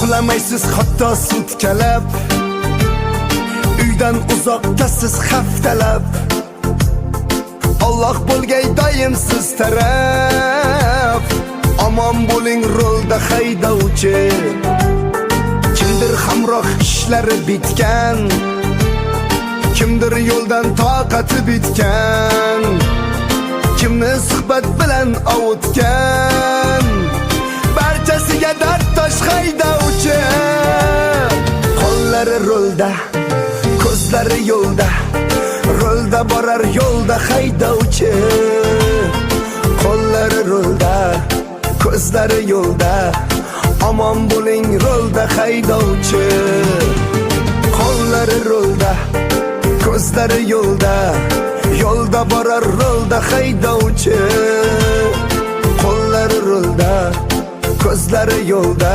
Uxlamaysiz hatto sutkalab, uydan uzoqdasiz haftalab. Alloh bo'lgay doim siz taraf. Omon bo'ling rolda haydovchi. Kimdir hamroh ishlari bitgan, kimdir yo'ldan toqati bitgan, kimni suhbat bilan ovutgan. Barchasiga dard tosh haydovchi. Qo'llari rolda, ko'zlari yo'lda, rolda borar yo'lda haydovchi. Qo'llari rolda, ko'zlari yo'lda, omon bo'ling rolda haydovchi. Qo'llari rolda, ko'zlari yo'lda, yo'lda borar rolda haydovchi. Qo'llari rolda, ko'zlari yo'lda.